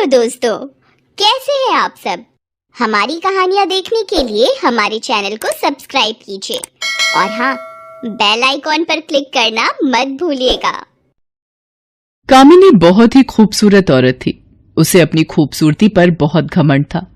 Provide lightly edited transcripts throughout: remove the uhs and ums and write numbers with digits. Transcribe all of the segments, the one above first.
Hello दोस्तों, कैसे हैं आप सब। हमारी कहानियां देखने के लिए हमारे चैनल को सब्सक्राइब कीजिए और हाँ, बेल आइकॉन पर क्लिक करना मत भूलिएगा। कामिनी बहुत ही खूबसूरत औरत थी। उसे अपनी खूबसूरती पर बहुत घमंड था,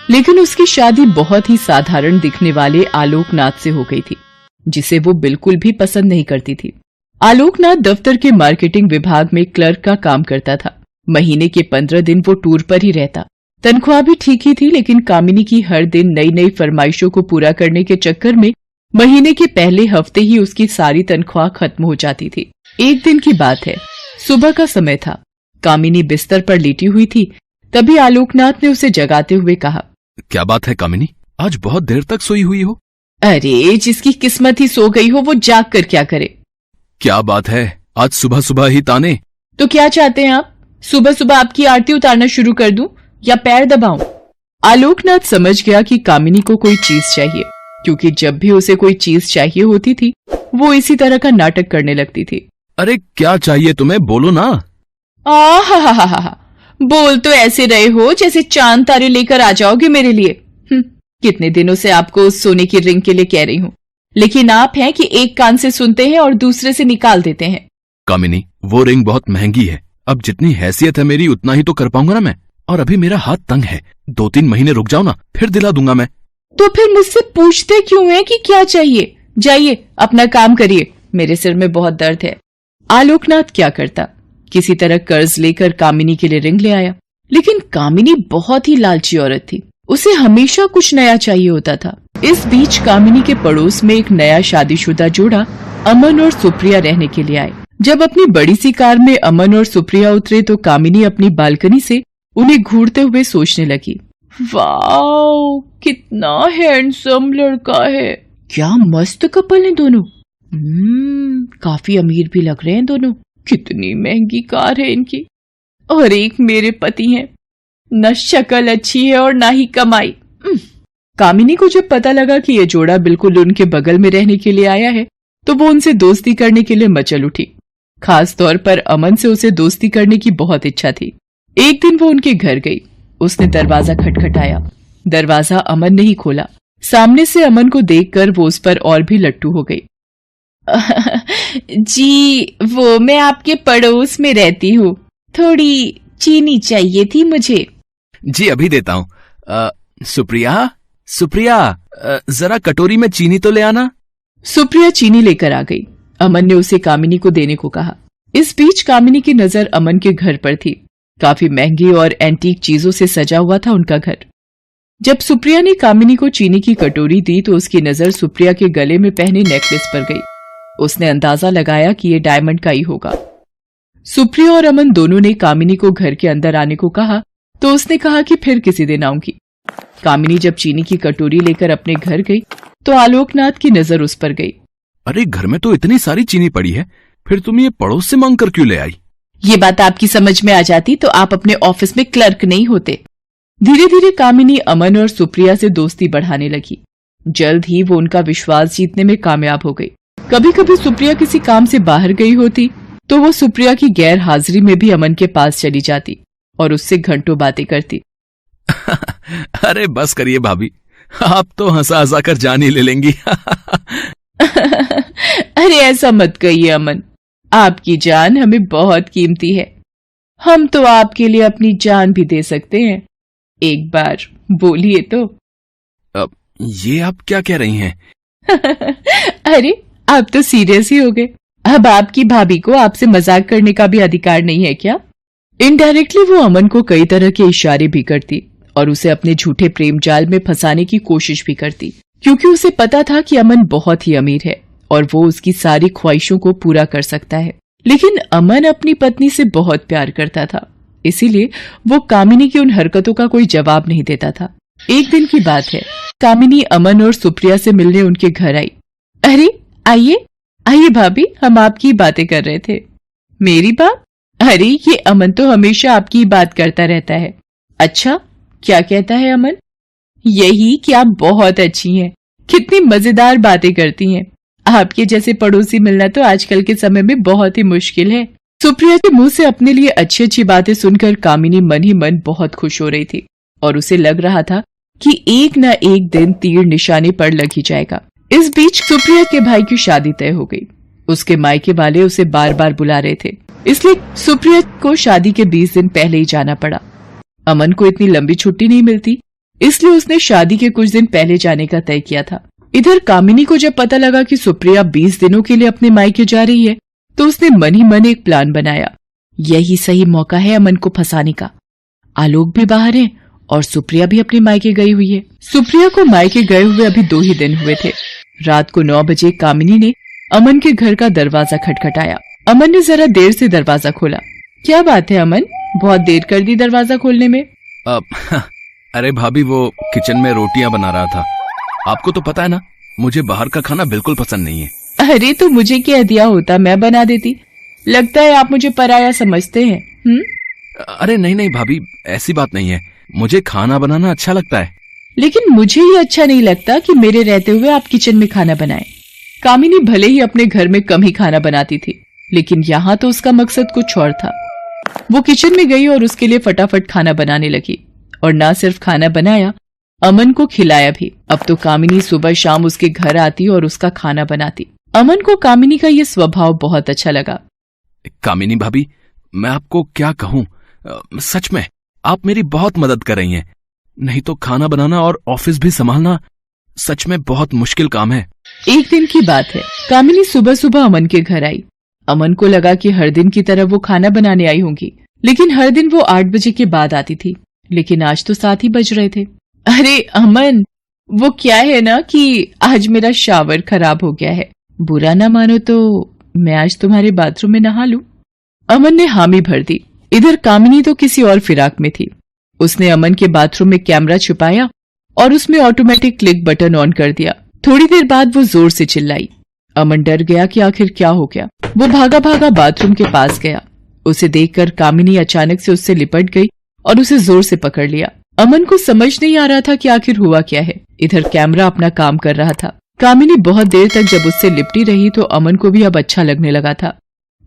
लेकिन उसकी शादी बहुत ही साधारण दिखने वाले आलोकनाथ से हो गई थी, जिसे वो बिल्कुल भी पसंद नहीं करती थी। आलोकनाथ दफ्तर के मार्केटिंग विभाग में क्लर्क का काम करता था। महीने के 15 दिन वो टूर पर ही रहता। तनख्वाह भी ठीक ही थी, लेकिन कामिनी की हर दिन नई नई फरमाइशों को पूरा करने के चक्कर में महीने के पहले हफ्ते ही उसकी सारी तनख्वाह खत्म हो जाती थी। एक दिन की बात है, सुबह का समय था। कामिनी बिस्तर पर लेटी हुई थी, तभी आलोकनाथ ने उसे जगाते हुए कहा, क्या बात है कामिनी, आज बहुत देर तक सोई हुई हो? अरे, जिसकी किस्मत ही सो गई हो वो जाग कर क्या करे। क्या बात है, आज सुबह सुबह ही ताने? तो क्या चाहते हैं आप, सुबह सुबह आपकी आरती उतारना शुरू कर दूं या पैर दबाऊं? आलोकनाथ समझ गया कि कामिनी को कोई चीज चाहिए, क्योंकि जब भी उसे कोई चीज चाहिए होती थी वो इसी तरह का नाटक करने लगती थी। अरे क्या चाहिए तुम्हें, बोलो ना। हा, बोल तो ऐसे रहे हो जैसे चांद तारे लेकर आ जाओगे मेरे लिए। कितने दिनों से आपको उस सोने की रिंग के लिए कह रही हूँ, लेकिन आप हैं कि एक कान से सुनते हैं और दूसरे से निकाल देते हैं। कामिनी, वो रिंग बहुत महंगी है। अब जितनी हैसियत है मेरी उतना ही तो कर पाऊंगा ना मैं, और अभी मेरा हाथ तंग है। 2-3 महीने रुक जाओ ना, फिर दिला दूंगा मैं। तो फिर मुझसे पूछते क्यों हैं कि क्या चाहिए? जाइए अपना काम करिए, मेरे सिर में बहुत दर्द है। आलोकनाथ क्या करता, किसी तरह कर्ज लेकर कामिनी के लिए रिंग ले आया। लेकिन कामिनी बहुत ही लालची औरत थी, उसे हमेशा कुछ नया चाहिए होता था। इस बीच कामिनी के पड़ोस में एक नया शादीशुदा जोड़ा अमन और सुप्रिया रहने के लिए आए। जब अपनी बड़ी सी कार में अमन और सुप्रिया उतरे तो कामिनी अपनी बालकनी से उन्हें घूरते हुए सोचने लगी, वाओ, कितना हैंडसम लड़का है, क्या मस्त कपल है दोनों। काफी अमीर भी लग रहे हैं दोनों। कितनी महंगी कार है इनकी, और एक मेरे पति हैं, न शक्ल अच्छी है और ना ही कमाई। कामिनी को जब पता लगा कि ये जोड़ा बिल्कुल उनके बगल में रहने के लिए आया है, तो वो उनसे दोस्ती करने के लिए मचल उठी। खास तौर पर अमन से उसे दोस्ती करने की बहुत इच्छा थी। एक दिन वो उनके घर गई। उसने दरवाजा खटखटाया। दरवाजा अमन ने ही खोला। सामने से अमन को देखकर वो उस पर और भी लट्टू हो गई। जी, वो मैं आपके पड़ोस में रहती हूँ, थोड़ी चीनी चाहिए थी मुझे। जी अभी देता हूँ। सुप्रिया, जरा कटोरी में चीनी तो ले आना। सुप्रिया चीनी लेकर आ गई। अमन ने उसे कामिनी को देने को कहा। इस बीच कामिनी की नजर अमन के घर पर थी। काफी महंगी और एंटीक चीजों से सजा हुआ था उनका घर। जब सुप्रिया ने कामिनी को चीनी की कटोरी दी तो उसकी नजर सुप्रिया के गले में पहने नेकलेस पर गई। उसने अंदाजा लगाया कि ये डायमंड का ही होगा। सुप्रिया और अमन दोनों ने कामिनी को घर के अंदर आने को कहा तो उसने कहा कि फिर किसी दिन आऊंगी। कामिनी जब चीनी की कटोरी लेकर अपने घर गई तो आलोकनाथ की नजर उस पर गई। अरे, घर में तो इतनी सारी चीनी पड़ी है, फिर तुम ये पड़ोस से मांग कर क्यों ले आई? ये बात आपकी समझ में आ जाती तो आप अपने ऑफिस में क्लर्क नहीं होते। धीरे धीरे कामिनी अमन और सुप्रिया से दोस्ती बढ़ाने लगी। जल्द ही वो उनका विश्वास जीतने में कामयाब हो गई। कभी कभी सुप्रिया किसी काम से बाहर गई होती तो वो सुप्रिया की गैर हाजिरी में भी अमन के पास चली जाती और उससे घंटों बातें करती। अरे बस करिए भाभी, आप तो हंसा हंसा कर जान ही ले लेंगी। अरे ऐसा मत कहिए अमन, आपकी जान हमें बहुत कीमती है। हम तो आपके लिए अपनी जान भी दे सकते हैं। एक बार बोलिए तो। ये आप क्या कह रही हैं? अरे, आप तो सीरियस ही हो गए। अब आपकी भाभी को आपसे मजाक करने का भी अधिकार नहीं है क्या? इनडायरेक्टली वो अमन को कई तरह के इशारे भी करती और उसे अपने झूठे प्रेम जाल में फंसाने की कोशिश भी करती, क्योंकि उसे पता था कि अमन बहुत ही अमीर है और वो उसकी सारी ख्वाहिशों को पूरा कर सकता है। लेकिन अमन अपनी पत्नी से बहुत प्यार करता था, इसीलिए वो कामिनी की उन हरकतों का कोई जवाब नहीं देता था। एक दिन की बात है, कामिनी अमन और सुप्रिया से मिलने उनके घर आई। अरे आइए आइए भाभी, हम आपकी बातें कर रहे थे। मेरी बात? अरे ये अमन तो हमेशा आपकी बात करता रहता है। अच्छा, क्या कहता है अमन? यही कि आप बहुत अच्छी हैं, कितनी मजेदार बातें करती हैं। आपके जैसे पड़ोसी मिलना तो आजकल के समय में बहुत ही मुश्किल है। सुप्रिया के मुंह से अपने लिए अच्छी अच्छी बातें सुनकर कामिनी मन ही मन बहुत खुश हो रही थी और उसे लग रहा था कि एक न एक दिन तीर निशाने पर लग ही जाएगा। इस बीच सुप्रिया के भाई की शादी तय हो गई। उसके मायके वाले उसे बार बार बुला रहे थे, इसलिए सुप्रिया को शादी के 20 दिन पहले ही जाना पड़ा। अमन को इतनी लंबी छुट्टी नहीं मिलती, इसलिए उसने शादी के कुछ दिन पहले जाने का तय किया था। इधर कामिनी को जब पता लगा कि सुप्रिया 20 दिनों के लिए अपने मायके जा रही है, तो उसने मन ही मन एक प्लान बनाया। यही सही मौका है अमन को फंसाने का। आलोक भी बाहर है और सुप्रिया भी अपने मायके गई हुई है। सुप्रिया को मायके गए हुए अभी 2 ही दिन हुए थे। रात को 9 बजे कामिनी ने अमन के घर का दरवाजा खटखटाया। अमन ने जरा देर से दरवाजा खोला। क्या बात है अमन, बहुत देर कर दी दरवाजा खोलने में? अरे भाभी, वो किचन में रोटियां बना रहा था। आपको तो पता है ना, मुझे बाहर का खाना बिल्कुल पसंद नहीं है। अरे तो मुझे कह दिया होता, मैं बना देती। लगता है आप मुझे पराया समझते हैं। अरे नहीं नहीं भाभी, ऐसी बात नहीं है। मुझे खाना बनाना अच्छा लगता है। लेकिन मुझे ये अच्छा नहीं लगता कि मेरे रहते हुए आप किचन में खाना बनाएं। कामिनी भले ही अपने घर में कम ही खाना बनाती थी, लेकिन यहाँ तो उसका मकसद कुछ और था। वो किचन में गई और उसके लिए फटाफट खाना बनाने लगी, और न सिर्फ खाना बनाया, अमन को खिलाया भी। अब तो कामिनी सुबह शाम उसके घर आती और उसका खाना बनाती। अमन को कामिनी का ये स्वभाव बहुत अच्छा लगा। कामिनी भाभी, मैं आपको क्या कहूँ, सच में आप मेरी बहुत मदद कर रही हैं। नहीं तो खाना बनाना और ऑफिस भी संभालना सच में बहुत मुश्किल काम है। एक दिन की बात है, कामिनी सुबह सुबह अमन के घर आई। अमन को लगा कि हर दिन की तरह वो खाना बनाने आई होंगी, लेकिन हर दिन वो 8 बजे के बाद आती थी, लेकिन आज तो 7 ही बज रहे थे। अरे अमन, वो क्या है ना कि आज मेरा शावर खराब हो गया है। बुरा ना मानो तो मैं आज तुम्हारे बाथरूम में नहा लूं? अमन ने हामी भर दी। इधर कामिनी तो किसी और फिराक में थी। उसने अमन के बाथरूम में कैमरा छुपाया और उसमें ऑटोमेटिक क्लिक बटन ऑन कर दिया। थोड़ी देर बाद वो जोर से चिल्लाई। अमन डर गया कि आखिर क्या हो गया। वो भागा भागा बाथरूम के पास गया। उसे देखकर कामिनी अचानक से उससे लिपट गई और उसे जोर से पकड़ लिया। अमन को समझ नहीं आ रहा था कि आखिर हुआ क्या है। इधर कैमरा अपना काम कर रहा था। कामिनी बहुत देर तक जब उससे लिपटी रही तो अमन को भी अब अच्छा लगने लगा था,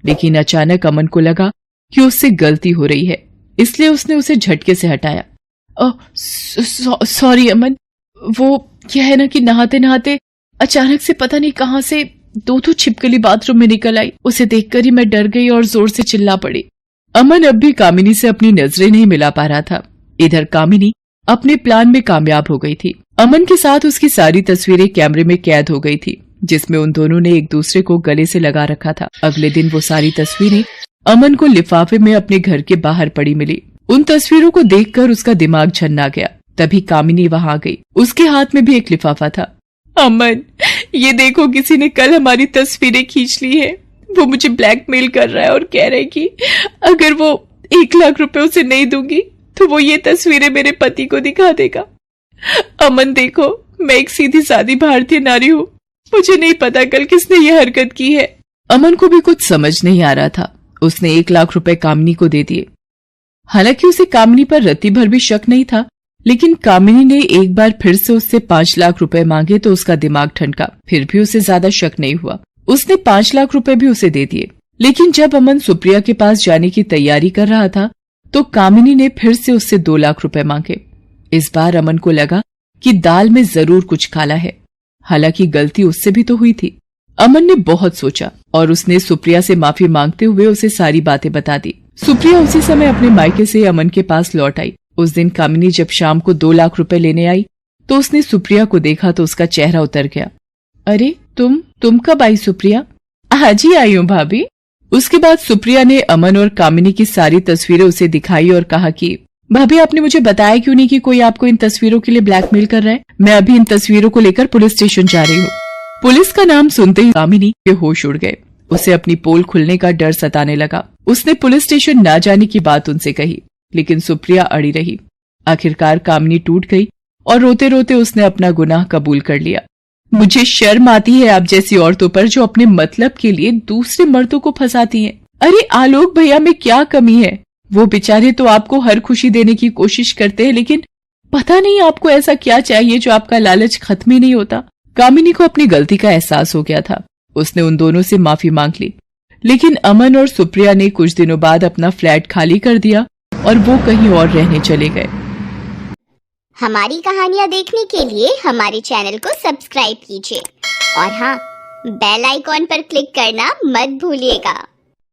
लेकिन अचानक अमन को लगा कि उससे गलती हो रही है, इसलिए उसने उसे झटके से हटाया। सॉरी अमन, वो क्या है ना कि नहाते नहाते अचानक से पता नहीं कहां से 2 छिपकली बाथरूम में निकल आई। उसे देखकर ही मैं डर गई और जोर से चिल्ला पड़ी। अमन अब भी कामिनी से अपनी नजरें नहीं मिला पा रहा था। इधर कामिनी अपने प्लान में कामयाब हो गई थी। अमन के साथ उसकी सारी तस्वीरें कैमरे में कैद हो गई थी, जिसमें उन दोनों ने एक दूसरे को गले से लगा रखा था। अगले दिन वो सारी तस्वीरें अमन को लिफाफे में अपने घर के बाहर पड़ी मिली। उन तस्वीरों को देखकर उसका दिमाग झन्ना गया। तभी कामिनी वहां आ गई। उसके हाथ में भी एक लिफाफा था। अमन, ये देखो, किसी ने कल हमारी तस्वीरें खींच ली है। वो मुझे ब्लैकमेल कर रहा है और कह रहा है कि अगर वो 1 लाख रुपए उसे नहीं दूंगी तो वो ये तस्वीरें मेरे पति को दिखा देगा। अमन देखो, मैं एक सीधी सादी भारतीय नारी हूँ। मुझे नहीं पता कल किसने ये हरकत की है। अमन को भी कुछ समझ नहीं आ रहा था। उसने 1 लाख रुपए कामिनी को दे दिए। हालांकि उसे कामिनी पर रत्ती भर भी शक नहीं था, लेकिन कामिनी ने एक बार फिर से उससे 5 लाख रुपए मांगे तो उसका दिमाग ठनका। फिर भी उसे ज्यादा शक नहीं हुआ। उसने 5 लाख रुपए भी उसे दे दिए। लेकिन जब अमन सुप्रिया के पास जाने की तैयारी कर रहा था तो कामिनी ने फिर से उससे 2 लाख रुपए मांगे। इस बार अमन को लगा कि दाल में जरूर कुछ काला है। हालांकि गलती उससे भी तो हुई थी। अमन ने बहुत सोचा और उसने सुप्रिया से माफी मांगते हुए उसे सारी बातें बता दी। सुप्रिया उसी समय अपने मायके से अमन के पास लौट आई। उस दिन कामिनी जब शाम को 2 लाख रुपए लेने आई तो उसने सुप्रिया को देखा तो उसका चेहरा उतर गया। अरे तुम कब आई सुप्रिया? आज ही आई हूँ भाभी। उसके बाद सुप्रिया ने अमन और कामिनी की सारी तस्वीरें उसे दिखाई और कहा कि भाभी, आपने मुझे बताया क्यों नहीं कि कोई आपको इन तस्वीरों के लिए ब्लैकमेल कर रहा है? मैं अभी इन तस्वीरों को लेकर पुलिस स्टेशन जा रही हूँ। पुलिस का नाम सुनते ही कामिनी के होश उड़ गए। उसे अपनी पोल खुलने का डर सताने लगा। उसने पुलिस स्टेशन न जाने की बात उनसे कही, लेकिन सुप्रिया अड़ी रही। आखिरकार कामिनी टूट गई और रोते रोते उसने अपना गुनाह कबूल कर लिया। मुझे शर्म आती है आप जैसी औरतों पर जो अपने मतलब के लिए दूसरे मर्दों को फंसाती हैं। अरे आलोक भैया में क्या कमी है? वो बेचारे तो आपको हर खुशी देने की कोशिश करते हैं, लेकिन पता नहीं आपको ऐसा क्या चाहिए जो आपका लालच खत्म ही नहीं होता। कामिनी को अपनी गलती का एहसास हो गया था। उसने उन दोनों से माफी मांग ली, लेकिन अमन और सुप्रिया ने कुछ दिनों बाद अपना फ्लैट खाली कर दिया और वो कहीं और रहने चले गए। हमारी कहानियाँ देखने के लिए हमारे चैनल को सब्सक्राइब कीजिए और हाँ, बेल आइकॉन पर क्लिक करना मत भूलिएगा।